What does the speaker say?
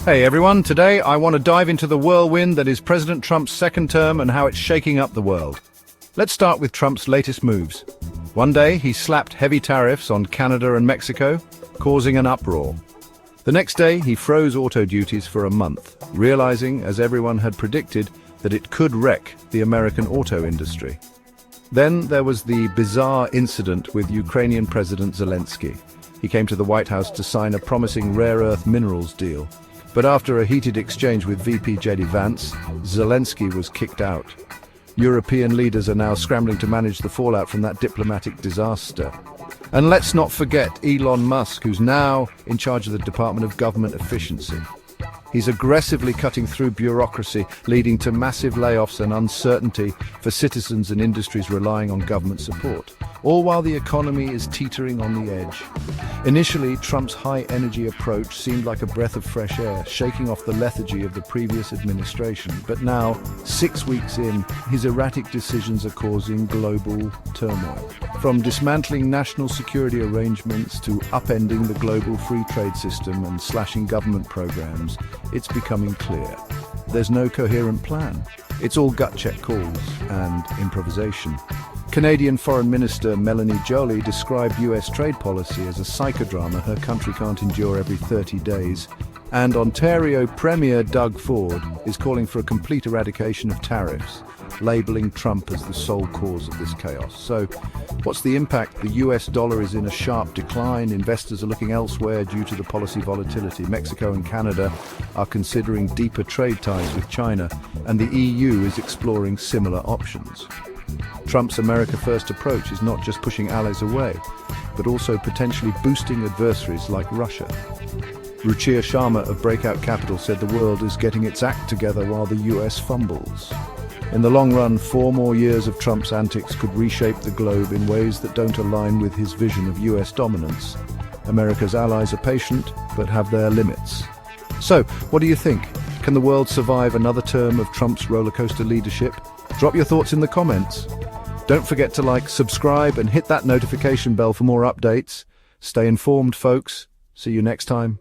Hey everyone, today I want to dive into the whirlwind that is President Trump's second term and how it's shaking up the world. Let's start with Trump's latest moves. One day, he slapped heavy tariffs on Canada and Mexico, causing an uproar. The next day, he froze auto duties for a month, realizing, as everyone had predicted, that it could wreck the American auto industry. Then there was the bizarre incident with Ukrainian President Zelensky. He came to the White House to sign a promising rare earth minerals deal. But after a heated exchange with VP J.D. Vance, Zelensky was kicked out. European leaders are now scrambling to manage the fallout from that diplomatic disaster. And let's not forget Elon Musk, who's now in charge of the Department of Government Efficiency. He's aggressively cutting through bureaucracy, leading to massive layoffs and uncertainty for citizens and industries relying on government support, all while the economy is teetering on the edge. Initially, Trump's high-energy approach seemed like a breath of fresh air, shaking off the lethargy of the previous administration. But now, 6 weeks in, his erratic decisions are causing global turmoil. From dismantling national security arrangements to upending the global free trade system and slashing government programs, it's becoming clear. There's no coherent plan. It's all gut-check calls and improvisation. Canadian Foreign Minister Melanie Joly described US trade policy as a psychodrama her country can't endure every 30 days. And Ontario Premier Doug Ford is calling for a complete eradication of tariffs, labeling Trump as the sole cause of this chaos. So, what's the impact? The US dollar is in a sharp decline. Investors are looking elsewhere due to the policy volatility. Mexico and Canada are considering deeper trade ties with China, and the EU is exploring similar options. Trump's America First approach is not just pushing allies away, but also potentially boosting adversaries like Russia. Ruchir Sharma of Breakout Capital said the world is getting its act together while the US fumbles. In the long run, 4 more years of Trump's antics could reshape the globe in ways that don't align with his vision of US dominance. America's allies are patient, but have their limits. So, what do you think? Can the world survive another term of Trump's rollercoaster leadership? Drop your thoughts in the comments. Don't forget to like, subscribe, and hit that notification bell for more updates. Stay informed, folks. See you next time.